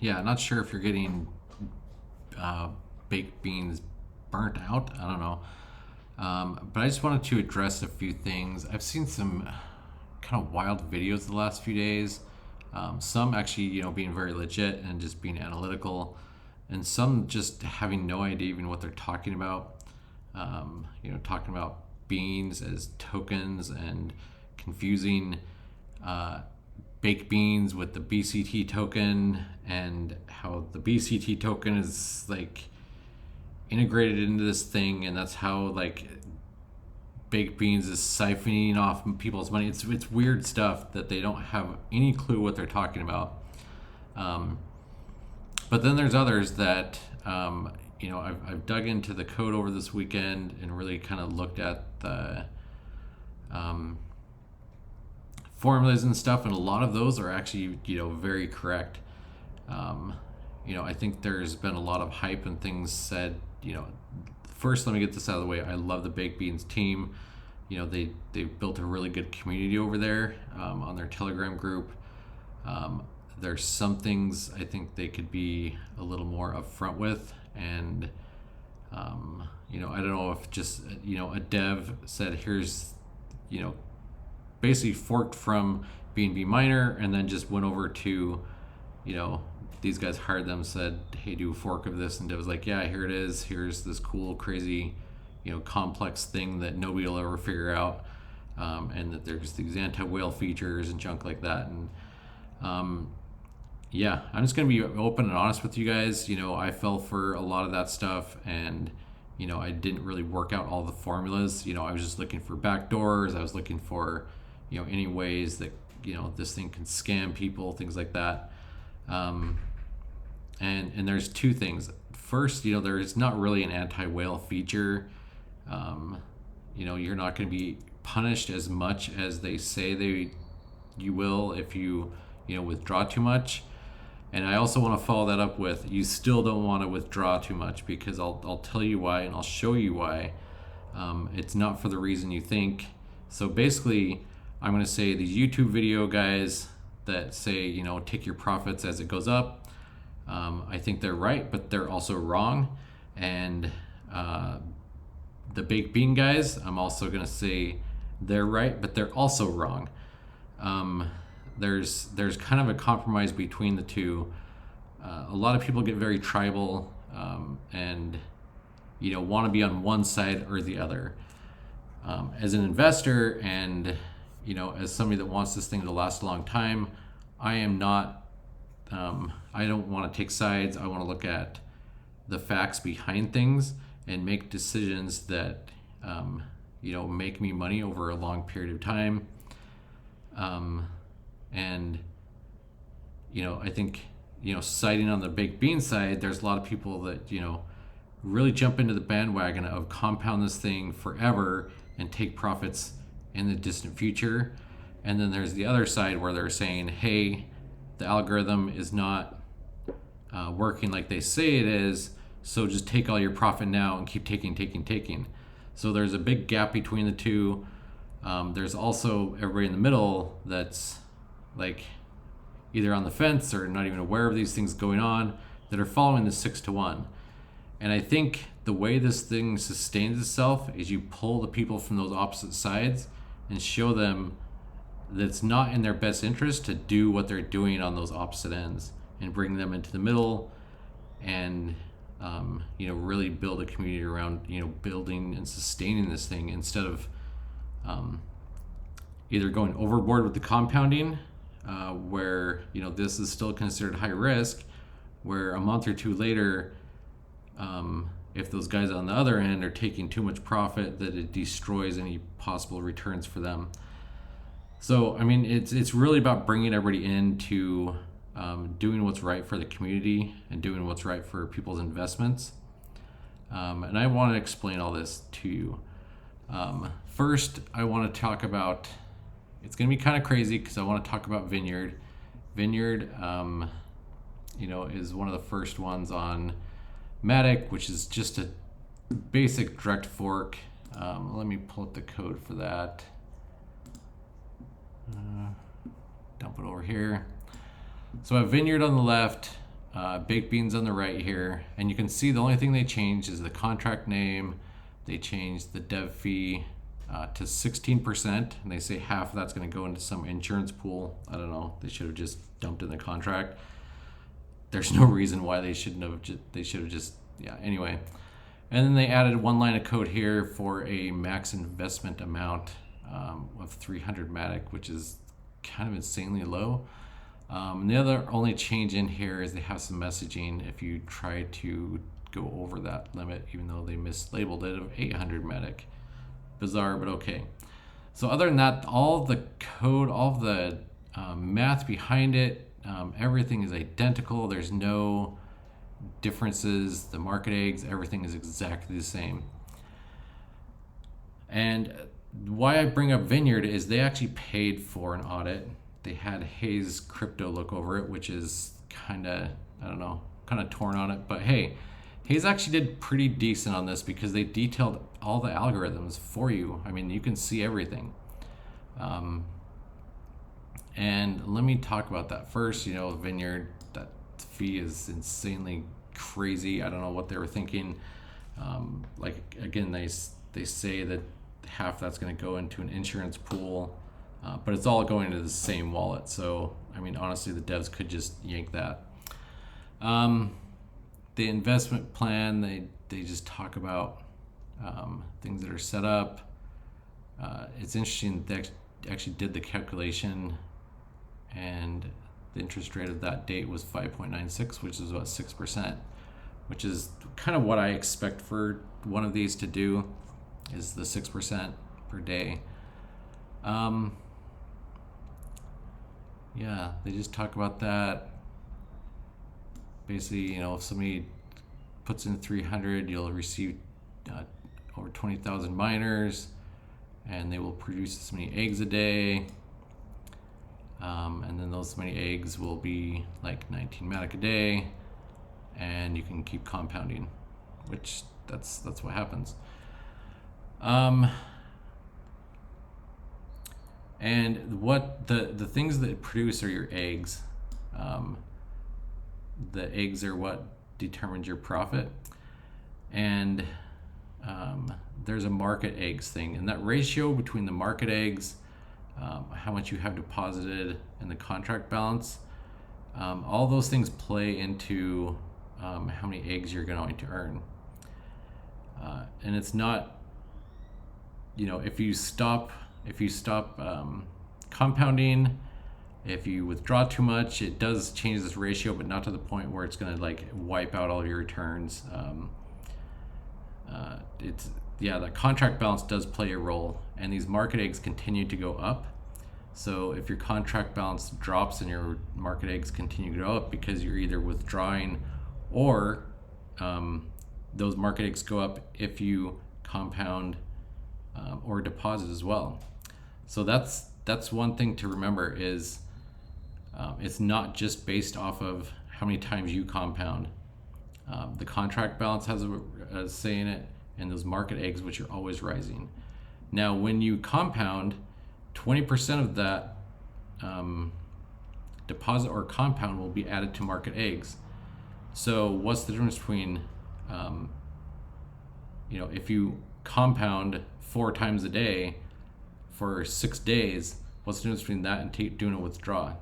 yeah, not sure if you're getting uh, baked beans burnt out. I don't know. But I just wanted to address a few things. I've seen some kind of wild videos the last few days. Some actually, being very legit and just being analytical, and some just having no idea even what they're talking about. Talking about beans as tokens and confusing uh, baked beans with the BCT token, and how the BCT token is like integrated into this thing, and that's how like baked beans is siphoning off people's money. It's weird stuff that they don't have any clue what they're talking about. Um, but then there's others that I've dug into the code over this weekend and really kind of looked at the um, formulas and stuff, and a lot of those are actually very correct. Um, I think there's been a lot of hype and things said. First, let me get this out of the way. I love the Baked Beans team. They've built a really good community over there on their Telegram group. Um, there's some things I think they could be a little more upfront with, and I don't know if just a dev said, here's you know basically forked from BNB Miner and then just went over to, you know, these guys hired them, said, hey, do a fork of this. And Dev was like, yeah, here it is. Here's this cool, crazy, complex thing that nobody will ever figure out. And that there's these anti-whale features and junk like that. And yeah, I'm just going to be open and honest with you guys. I fell for a lot of that stuff, and I didn't really work out all the formulas. I was just looking for backdoors. I was looking for, any ways that, this thing can scam people, things like that. And there's two things. First, there is not really an anti-whale feature. You're not going to be punished as much as they say you will if you withdraw too much. And I also want to follow that up with, you still don't want to withdraw too much, because I'll tell you why, and I'll show you why. It's not for the reason you think. So basically, I'm going to say these YouTube video guys that say, take your profits as it goes up, I think they're right, but they're also wrong. And the baked bean guys, I'm also going to say they're right, but they're also wrong. There's kind of a compromise between the two. A lot of people get very tribal, and want to be on one side or the other. As an investor, and as somebody that wants this thing to last a long time, I am not. I don't want to take sides. I want to look at the facts behind things and make decisions that make me money over a long period of time. And I think siding on the baked bean side, there's a lot of people that really jump into the bandwagon of compound this thing forever and take profits in the distant future. And then there's the other side where they're saying, hey, the algorithm is not working like they say it is, so just take all your profit now and keep taking. So there's a big gap between the two. There's also everybody in the middle that's like either on the fence or not even aware of these things going on, that are following the 6-to-1. And I think the way this thing sustains itself is you pull the people from those opposite sides and show them that it's not in their best interest to do what they're doing on those opposite ends, and bring them into the middle, and really build a community around building and sustaining this thing, instead of either going overboard with the compounding, where this is still considered high risk, where a month or two later, if those guys on the other end are taking too much profit, that it destroys any possible returns for them. So I mean, it's really about bringing everybody into doing what's right for the community and doing what's right for people's investments. And I want to explain all this to you. First, I want to talk about, it's going to be kind of crazy because I want to talk about Vineyard. Vineyard, is one of the first ones on Matic, which is just a basic direct fork. Let me pull up the code for that. Dump it over here. So I have Vineyard on the left. baked beans on the right here, and you can see the only thing they changed is the contract name. They changed the dev fee to 16%, and they say half of that's going to go into some insurance pool. I don't know. They should have just dumped in the contract. There's no reason why they shouldn't have. They should have just, yeah. Anyway, and then they added one line of code here for a max investment amount of 300 Matic, which is kind of insanely low. The other only change in here is they have some messaging if you try to go over that limit, even though they mislabeled it of 800 Matic. Bizarre, but okay. So other than that, all the code, all the math behind it, everything is identical. There's no differences. The market eggs, everything is exactly the same. And why I bring up Vineyard is they actually paid for an audit. They had Hayes Crypto look over it, which is kind of, I don't know, kind of torn on it. But hey, Hayes actually did pretty decent on this because they detailed all the algorithms for you. I mean, you can see everything. And let me talk about that first. You know, Vineyard, that fee is insanely crazy. I don't know what they were thinking. Like, again, they say that half that's going to go into an insurance pool, but it's all going to the same wallet. So, I mean, honestly, the devs could just yank that. The investment plan, they just talk about things that are set up. It's interesting they actually did the calculation, and the interest rate of that date was 5.96, which is about 6%, which is kind of what I expect for one of these to do, is the 6% per day. Yeah, they just talk about that. Basically, you know, if somebody puts in 300, you'll receive over 20,000 miners, and they will produce this many eggs a day. And then those many eggs will be like 19 Matic a day, and you can keep compounding, which that's what happens. And what the things that produce are your eggs. The eggs are what determines your profit, and there's a market eggs thing, and that ratio between the market eggs, how much you have deposited, and the contract balance, all those things play into how many eggs you're going to earn. And it's not, you know, if you stop compounding, if you withdraw too much, it does change this ratio, but not to the point where it's going to like wipe out all of your returns. The contract balance does play a role, and these market eggs continue to go up. So if your contract balance drops and your market eggs continue to go up because you're either withdrawing, or those market eggs go up if you compound or deposit as well. So that's one thing to remember, is it's not just based off of how many times you compound. The contract balance has a say in it, and those market eggs, which are always rising. Now, when you compound, 20% of that deposit or compound will be added to market eggs. So what's the difference between, if you compound 4 times a day for 6 days, what's the difference between that and doing a withdrawal?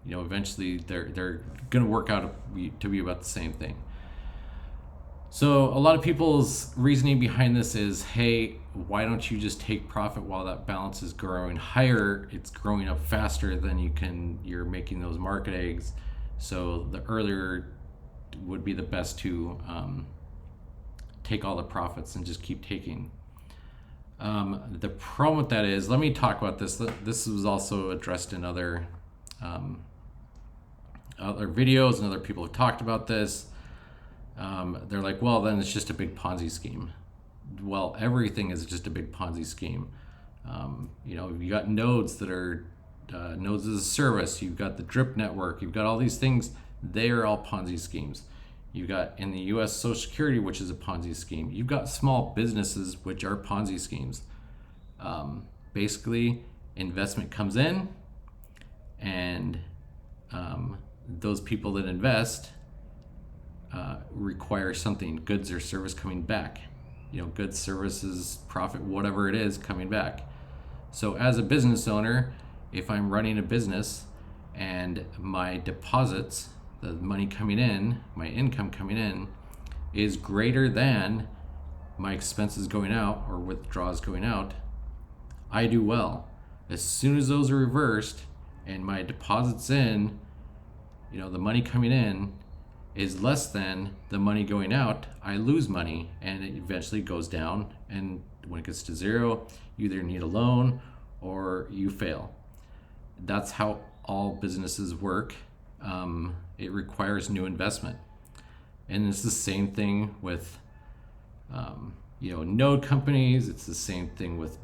Eventually they're going to work out to be about the same thing. So a lot of people's reasoning behind this is, hey, why don't you just take profit while that balance is growing higher? It's growing up faster than you're making those market eggs. So the earlier would be the best to take all the profits and just keep taking. The problem with that is, let me talk about this. This was also addressed in other videos, and other people have talked about this. They're like, well, then it's just a big Ponzi scheme. Well, everything is just a big Ponzi scheme. You got nodes that are nodes as a service. You've got the drip network. You've got all these things. They are all Ponzi schemes. You've got in the U.S. Social Security, which is a Ponzi scheme. You've got small businesses, which are Ponzi schemes. Basically, investment comes in, and those people that invest require something, goods or service coming back. Goods, services, profit, whatever it is, coming back. So as a business owner, if I'm running a business and my deposits, the money coming in, my income coming in, is greater than my expenses going out or withdrawals going out, I do well. As soon as those are reversed and my deposits in, the money coming in is less than the money going out, I lose money, and it eventually goes down. And when it gets to zero, you either need a loan or you fail. That's how all businesses work. It requires new investment. And it's the same thing with, node companies. It's the same thing with,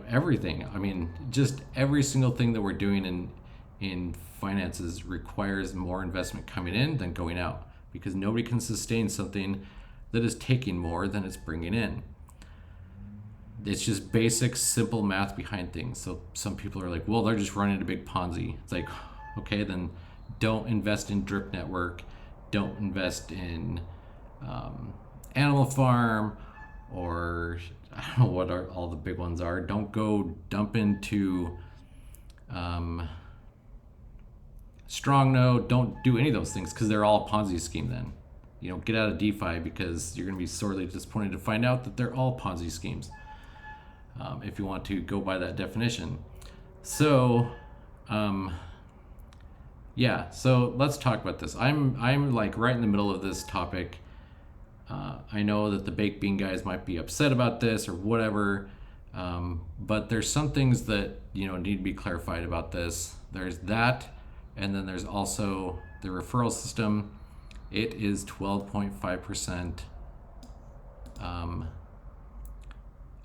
everything. I mean, just every single thing that we're doing in finances requires more investment coming in than going out, because nobody can sustain something that is taking more than it's bringing in. It's just basic, simple math behind things. So some people are like, well, they're just running a big Ponzi. It's like, okay, then don't invest in Drip Network. Don't invest in Animal Farm, or I don't know what all the big ones are. Don't go dump into Strong Node. Don't do any of those things, because they're all a Ponzi scheme then. Get out of DeFi, because you're going to be sorely disappointed to find out that they're all Ponzi schemes, if you want to go by that definition. So, so let's talk about this. I'm like right in the middle of this topic. I know that the baked bean guys might be upset about this or whatever, but there's some things that need to be clarified about this. There's that, and then there's also the referral system. It is 12.5%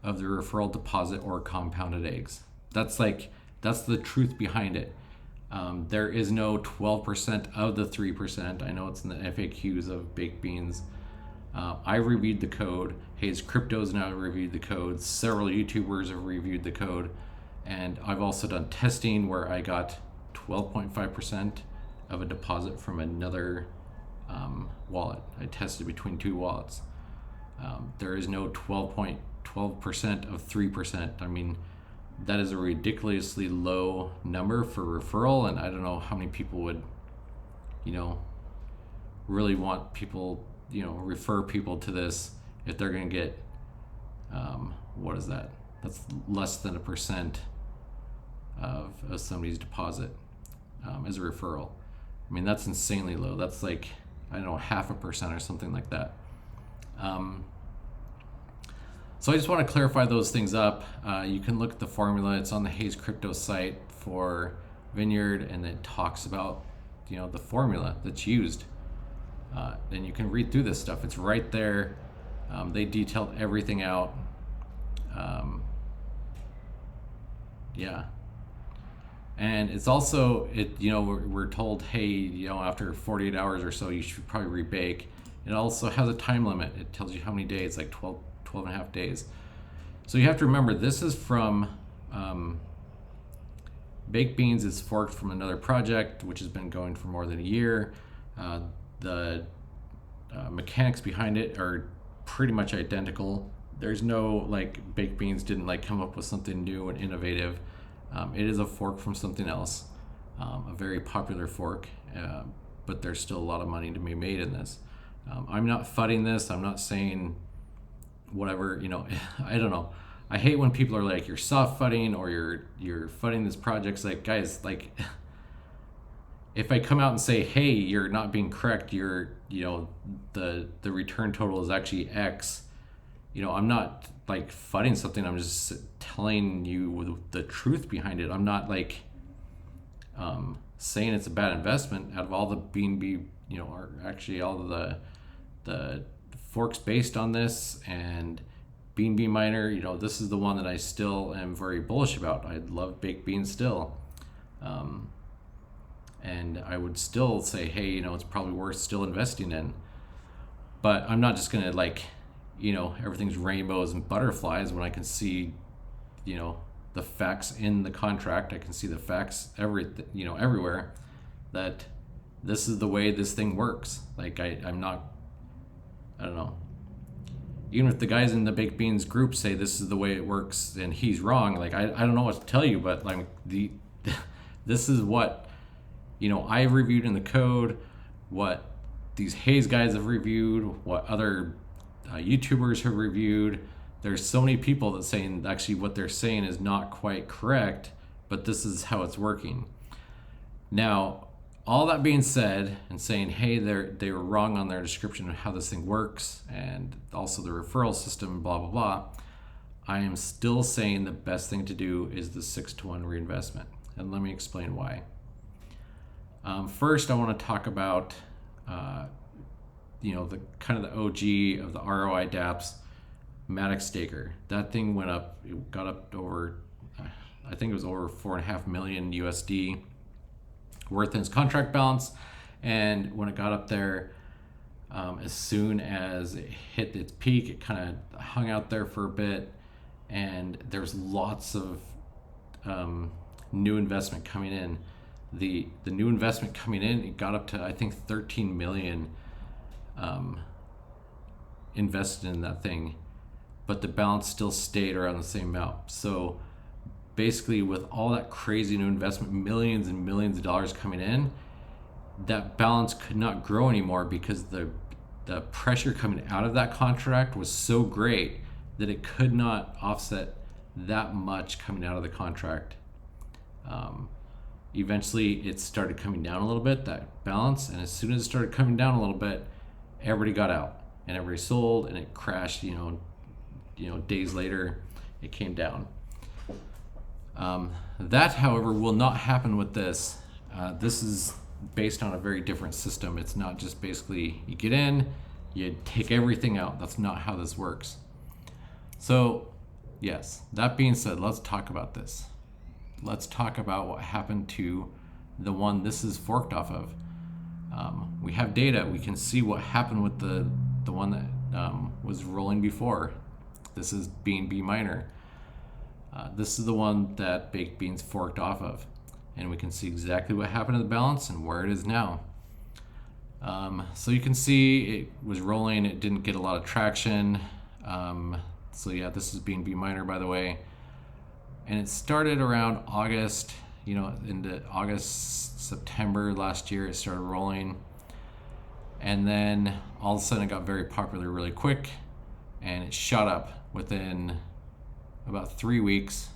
of the referral deposit or compounded eggs. That's the truth behind it. There is no 12% of the 3%. I know it's in the FAQs of baked beans. I reviewed the code. Hayes Crypto's now reviewed the code. Several YouTubers have reviewed the code. And I've also done testing where I got 12.5% of a deposit from another wallet. I tested between two wallets. There is no 12% of 3%. I mean, that is a ridiculously low number for referral, and I don't know how many people would, really want people, refer people to this if they're going to get, what is that? That's less than 1% of somebody's deposit as a referral. I mean, that's insanely low. That's like, I don't know, 0.5% or something like that. So I just want to clarify those things up. You can look at the formula. It's on the Hayes Crypto site for Vineyard, and it talks about, the formula that's used. And you can read through this stuff. It's right there. They detailed everything out. And it's also, we're told, hey, after 48 hours or so, you should probably rebake. It also has a time limit. It tells you how many days, like 12 and a half days. So you have to remember, this is from Baked Beans is forked from another project, which has been going for more than a year. The mechanics behind it are pretty much identical. There's no, Baked Beans didn't come up with something new and innovative. It is a fork from something else, a very popular fork, but there's still a lot of money to be made in this. I'm not FUDing this. I'm not saying whatever, I don't know. I hate when people are like, you're soft FUDing or you're FUDing this project. It's like, guys, if I come out and say, hey, you're not being correct, the return total is actually X, I'm not FUDing something. I'm just telling you the truth behind it. I'm not saying it's a bad investment. Out of all the BNB, or actually all of the forks based on this, and BNB Miner, this is the one that I still am very bullish about. I love Baked Beans still. And I would still say, hey, it's probably worth still investing in. But I'm not just going to everything's rainbows and butterflies when I can see, the facts in the contract. I can see the facts everywhere that this is the way this thing works. Like I'm not, I don't know. Even if the guys in the baked beans group say this is the way it works and he's wrong, like I don't know what to tell you, but like this is what, I've reviewed in the code, what these Hayes guys have reviewed, what other YouTubers have reviewed. There's so many people that saying actually what they're saying is not quite correct, but this is how it's working. Now, all that being said, and saying, hey, they were wrong on their description of how this thing works, and also the referral system, blah, blah, blah, I am still saying the best thing to do is the 6-to-1 reinvestment. And let me explain why. First, I want to talk about, the kind of the OG of the ROI dApps, Matic Staker. That thing went up, it got up to over, I think it was over 4.5 million USD worth in its contract balance. And when it got up there, as soon as it hit its peak, it kind of hung out there for a bit, and there's lots of new investment coming in. The new investment coming in, it got up to I think 13 million invested in that thing, but the balance still stayed around the same amount. So basically, with all that crazy new investment, millions and millions of dollars coming in, that balance could not grow anymore because the pressure coming out of that contract was so great that it could not offset that much coming out of the contract. Eventually, it started coming down a little bit, that balance, and as soon as it started coming down a little bit, everybody got out and everybody sold, and it crashed. Days later, it came down. That, however, will not happen with this. This is based on a very different system. It's not just basically you get in, you take everything out. That's not how this works. So, yes, that being said, let's talk about this. Let's talk about what happened to the one this is forked off of. We have data. We can see what happened with the one that was rolling before. This is BNB Miner. This is the one that Baked Beans forked off of, and we can see exactly what happened to the balance and where it is now. So you can see it was rolling, it didn't get a lot of traction. So yeah, this is BNB Miner, by the way, and it started around August, into August, September last year, it started rolling, and then all of a sudden it got very popular really quick, and it shot up within about 3 weeks.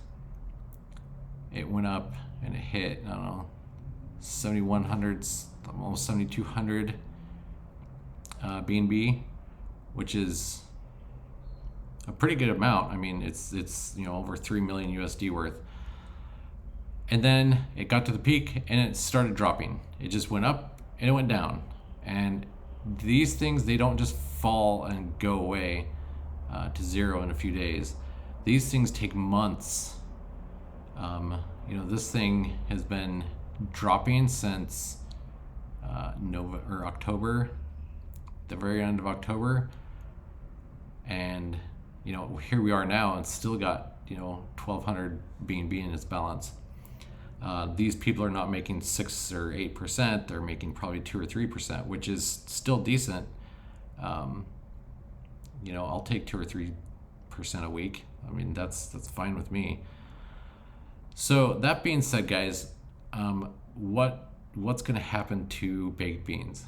It went up and it hit, 7,100, almost 7,200 BNB, which is a pretty good amount. I mean, it's over 3 million USD worth. And then it got to the peak and it started dropping. It just went up and it went down. And these things, they don't just fall and go away to zero in a few days. These things take months. This thing has been dropping since October, the very end of October, and here we are now, and still got 1,200 BNB in its balance. These people are not making 6 or 8%; they're making probably 2 or 3%, which is still decent. I'll take 2 or 3% a week. I mean, that's fine with me. So that being said, guys, what's going to happen to baked beans?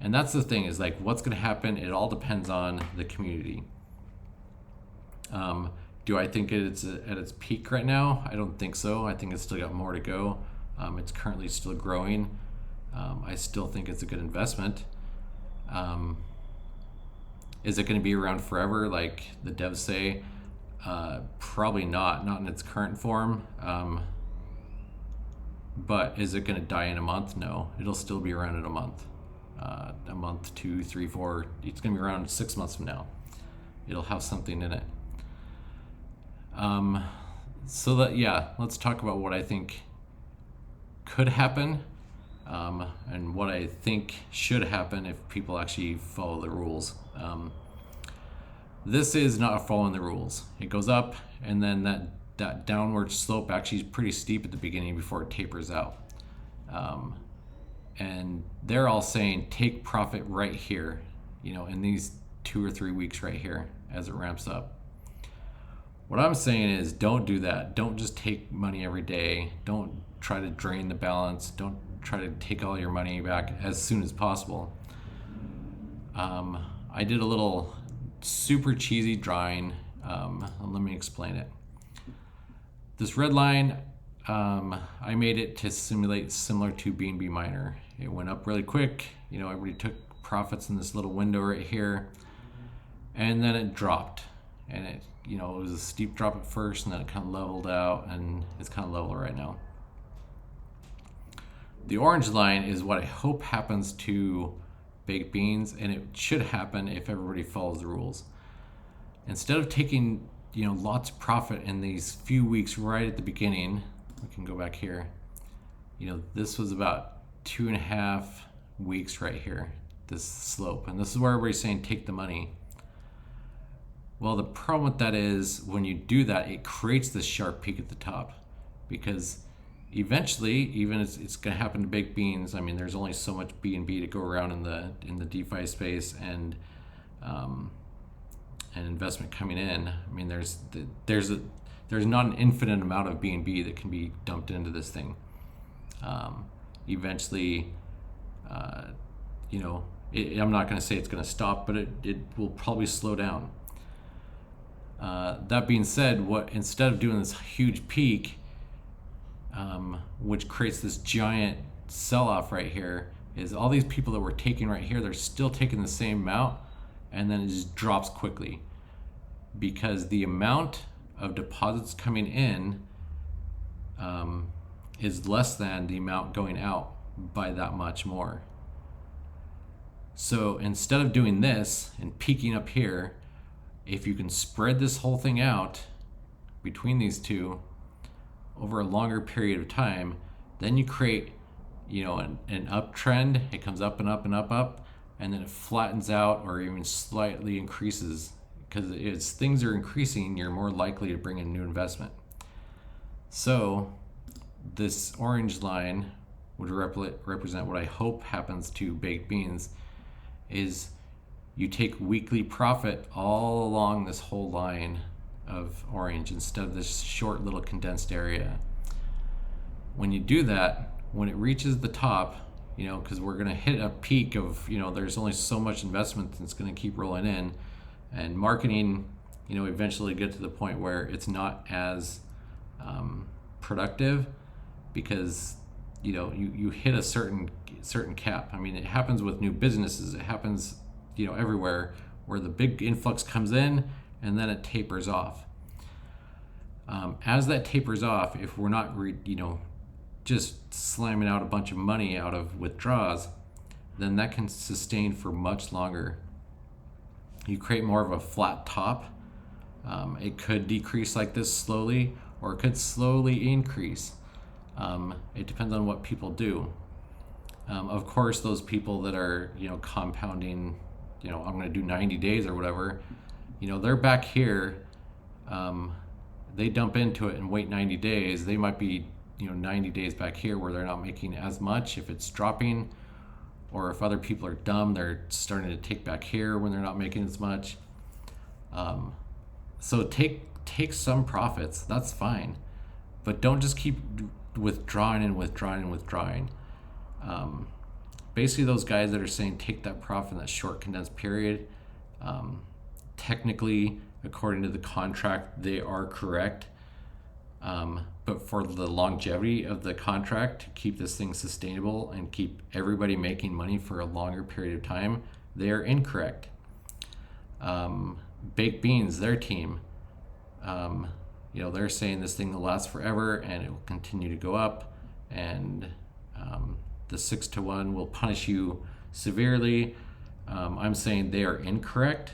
And that's the thing, is like, what's going to happen? It all depends on the community. Do I think it's at its peak right now? I don't think so. I think it's still got more to go. It's currently still growing. I still think it's a good investment. Is it going to be around forever, like the devs say? Probably not in its current form. But is it going to die in a month? No, it'll still be around in a month. A month, 2, 3, 4. It's going to be around 6 months from now. It'll have something in it. Let's talk about what I think could happen, and what I think should happen if people actually follow the rules. This is not following the rules. It goes up, and then that downward slope actually is pretty steep at the beginning before it tapers out. and they're all saying take profit right here, in these 2 or 3 weeks right here as it ramps up. What I'm saying is don't do that. Don't just take money every day. Don't try to drain the balance. Don't try to take all your money back as soon as possible. I did a little super cheesy drawing. Let me explain it. This red line, I made it to simulate similar to BNB Miner. It went up really quick. Everybody took profits in this little window right here, and then it dropped. And it was a steep drop at first, and then it kind of leveled out, and it's kind of level right now. The orange line is what I hope happens to baked beans, and it should happen if everybody follows the rules. Instead of taking lots of profit in these few weeks right at the beginning, we can go back here. This was about 2.5 weeks right here, this slope, and this is where everybody's saying take the money. Well, the problem with that is when you do that, it creates this sharp peak at the top, because eventually, even it's going to happen to baked beans. I mean, there's only so much BNB to go around in the DeFi space, and investment coming in. I mean, there's not an infinite amount of BNB that can be dumped into this thing. Eventually, I'm not going to say it's going to stop, but it will probably slow down. That being said, instead of doing this huge peak, which creates this giant sell-off right here, is all these people that were taking right here, they're still taking the same amount, and then it just drops quickly, because the amount of deposits coming in is less than the amount going out by that much more. So instead of doing this and peaking up here, if you can spread this whole thing out between these two over a longer period of time, then you create an uptrend. It comes up and up and up, and then it flattens out or even slightly increases, because as things are increasing, you're more likely to bring in new investment. So this orange line would represent what I hope happens to baked beans, is you take weekly profit all along this whole line of orange instead of this short little condensed area. When you do that, when it reaches the top, because we're going to hit a peak of, there's only so much investment that's going to keep rolling in, and marketing, eventually get to the point where it's not as productive, because you hit a certain cap. I mean, it happens with new businesses. It happens everywhere, where the big influx comes in and then it tapers off. As that tapers off, if we're not just slamming out a bunch of money out of withdrawals, then that can sustain for much longer. You create more of a flat top. It could decrease like this slowly, or it could slowly increase. It depends on what people do. Of course, those people that are compounding, I'm going to do 90 days or whatever, they're back here. They dump into it and wait 90 days. They might be 90 days back here where they're not making as much if it's dropping, or if other people are dumb, they're starting to take back here when they're not making as much. So take some profits, that's fine, but don't just keep withdrawing and withdrawing and withdrawing. Basically, those guys that are saying take that profit in that short condensed period, technically, according to the contract, they are correct. But for the longevity of the contract, to keep this thing sustainable and keep everybody making money for a longer period of time, they are incorrect. Baked Beans, their team, they're saying this thing will last forever and it will continue to go up, and the 6-to-1 will punish you severely. I'm saying they are incorrect,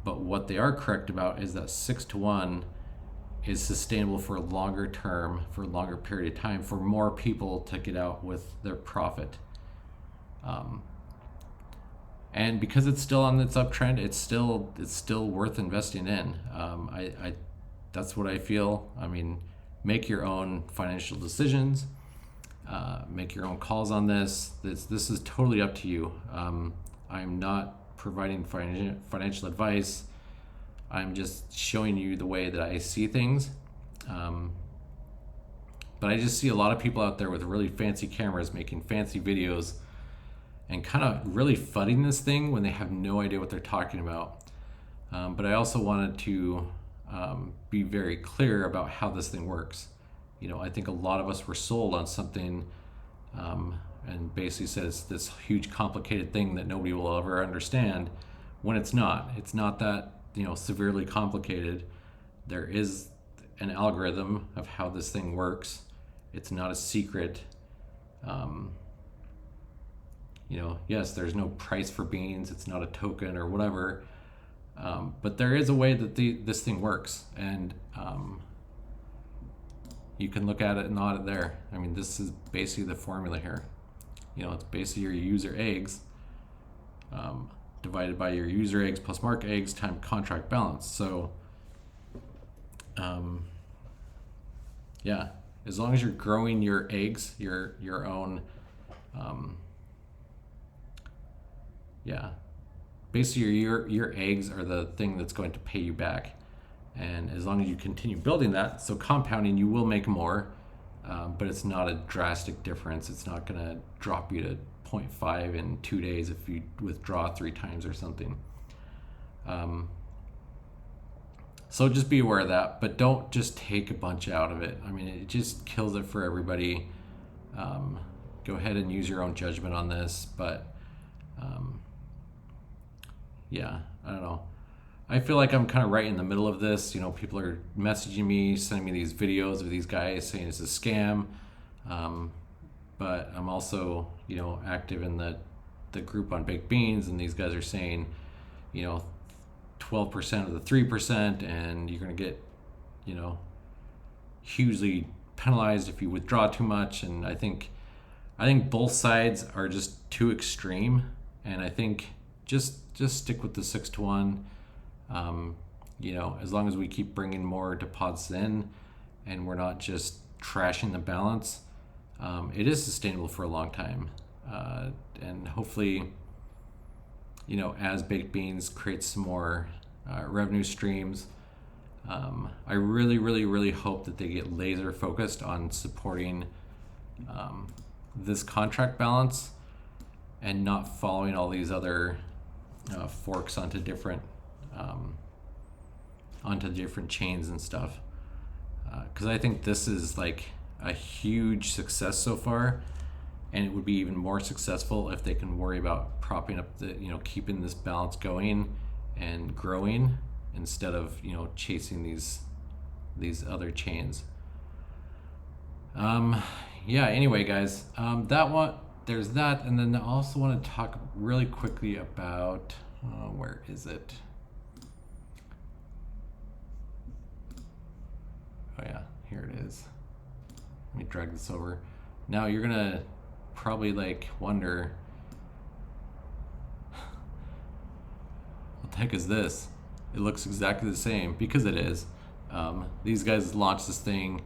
but what they are correct about is that 6-to-1 is sustainable for a longer term, for a longer period of time, for more people to get out with their profit. And because it's still on its uptrend, it's still worth investing in. That's what I feel. I mean, make your own financial decisions. make your own calls on this. This is totally up to you. I'm not providing financial advice. I'm just showing you the way that I see things. But I just see a lot of people out there with really fancy cameras making fancy videos and kind of really fudding this thing when they have no idea what they're talking about. But I also wanted to be very clear about how this thing works. You know, I think a lot of us were sold on something and basically said it's this huge complicated thing that nobody will ever understand, when it's not. It's not that, you know, severely complicated. There is an algorithm of how this thing works. It's not a secret. You know, yes, there's no price for beans. It's not a token or whatever. But there is a way that this thing works, and you can look at it and audit there. I mean, this is basically the formula here. You know, it's basically your user eggs divided by your user eggs plus market eggs times contract balance. So, yeah, as long as you're growing your eggs, your own, yeah, basically your eggs are the thing that's going to pay you back. And as long as you continue building that, so compounding, you will make more, but it's not a drastic difference. It's not going to drop you to 0.5 in 2 days if you withdraw 3 times or something. So just be aware of that, but don't just take a bunch out of it. I mean, it just kills it for everybody. Go ahead and use your own judgment on this, but yeah, I don't know. I feel like I'm kind of right in the middle of this. You know, people are messaging me, sending me these videos of these guys saying it's a scam. But I'm also, you know, active in the group on baked beans, and these guys are saying, you know, 12% of the 3%, and you're going to get, you know, hugely penalized if you withdraw too much. And I think both sides are just too extreme, and I think just stick with the 6-to-1. You know, as long as we keep bringing more deposits in and we're not just trashing the balance, it is sustainable for a long time. And hopefully, you know, as baked beans creates some more revenue streams, I really, really, really hope that they get laser focused on supporting this contract balance and not following all these other forks onto different chains and stuff, because I think this is like a huge success so far, and it would be even more successful if they can worry about propping up the, you know, keeping this balance going and growing instead of, you know, chasing these other chains. Yeah, anyway guys, there's that. And then I also want to talk really quickly about where is it? Oh yeah, here it is. Let me drag this over. Now you're gonna probably like wonder, what the heck is this? It looks exactly the same, because it is. These guys launched this thing,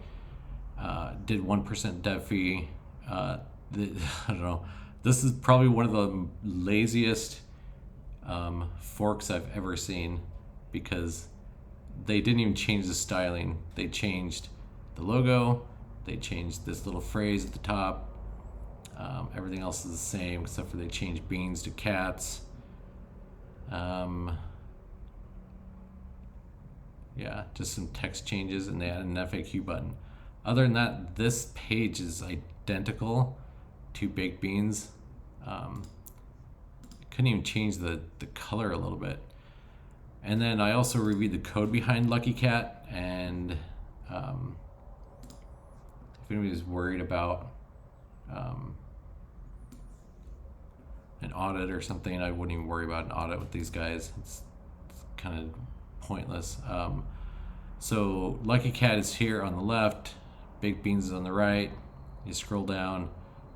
did 1% dev fee. I don't know. This is probably one of the laziest forks I've ever seen, because they didn't even change the styling. They changed the logo, they changed this little phrase at the top. Everything else is the same except for they changed beans to cats. Yeah, just some text changes, and they added an FAQ button. Other than that, this page is identical to baked beans. Couldn't even change the color a little bit. And then I also reviewed the code behind Lucky Cat, and if anybody's worried about an audit or something, I wouldn't even worry about an audit with these guys. It's kind of pointless. So Lucky Cat is here on the left, Baked Beans is on the right. You scroll down,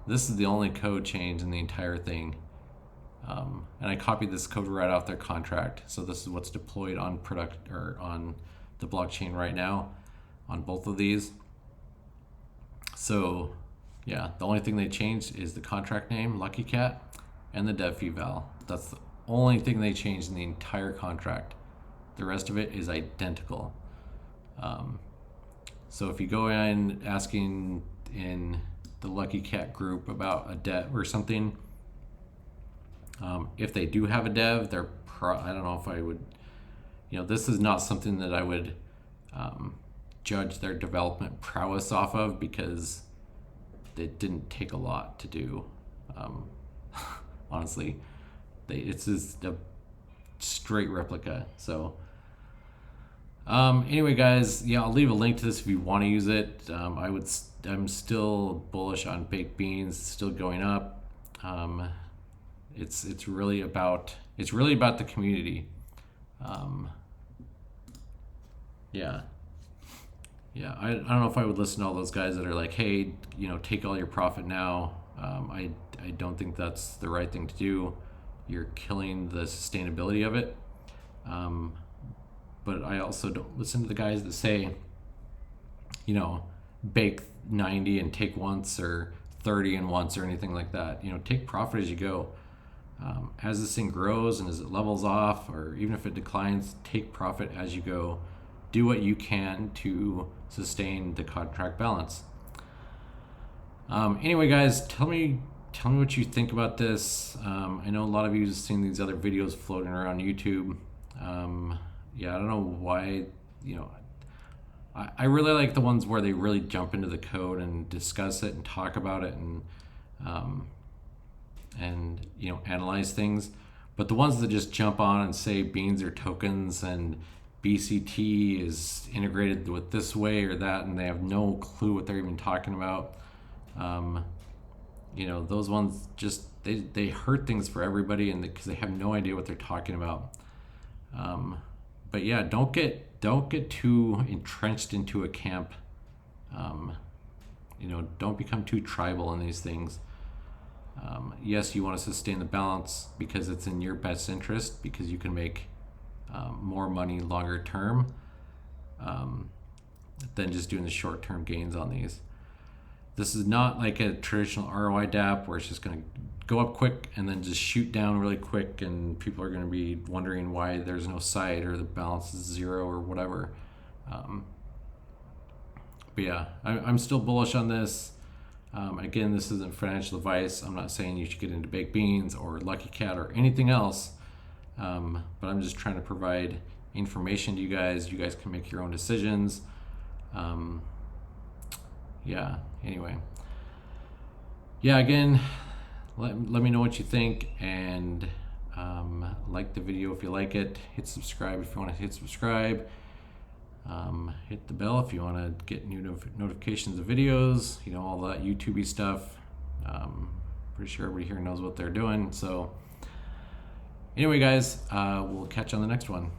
this is the only code change in the entire thing. And I copied this code right off their contract. So this is what's deployed on product, or on the blockchain right now on both of these. So Yeah, the only thing they changed is the contract name, Lucky Cat, and the dev fee val. That's the only thing they changed in the entire contract. The rest of it is identical. So if you go in asking in the Lucky Cat group about a dev or something, if they do have a dev, I don't know if I would, this is not something that I would judge their development prowess off of, because it didn't take a lot to do. Honestly, it's just a straight replica. So anyway, guys, yeah, I'll leave a link to this if you want to use it. I'm still bullish on baked beans, still going up. It's really about the community. Yeah, I don't know if I would listen to all those guys that are like, hey, take all your profit now. I don't think that's the right thing to do. You're killing the sustainability of it. But I also don't listen to the guys that say, bake 90 and take once, or 30 and once, or anything like that. Take profit as you go. As this thing grows and as it levels off, or even if it declines, take profit as you go. Do what you can to sustain the contract balance. Anyway, guys, tell me what you think about this. I know a lot of you have seen these other videos floating around YouTube. Yeah, I don't know why, I really like the ones where they really jump into the code and discuss it and talk about it and analyze things. But the ones that just jump on and say beans are tokens and BCT is integrated with this way or that, and they have no clue what they're even talking about. Those ones just they hurt things for everybody, and because they have no idea what they're talking about. But yeah, don't get too entrenched into a camp. Don't become too tribal in these things. Yes, you want to sustain the balance because it's in your best interest, because you can make more money longer term than just doing the short-term gains on these. This is not like a traditional ROI DApp where it's just going to go up quick and then just shoot down really quick, and people are going to be wondering why there's no site or the balance is zero or whatever. But yeah, I'm still bullish on this. Again, this isn't financial advice. I'm not saying you should get into baked beans or Lucky Cat or anything else. But I'm just trying to provide information to you guys. You guys can make your own decisions. Anyway. Yeah, again, let me know what you think, and like the video if you like it. Hit subscribe if you want to hit subscribe. Hit the bell if you want to get new notifications of videos, all that YouTube-y stuff. Pretty sure everybody here knows what they're doing. So anyway, guys, we'll catch you on the next one.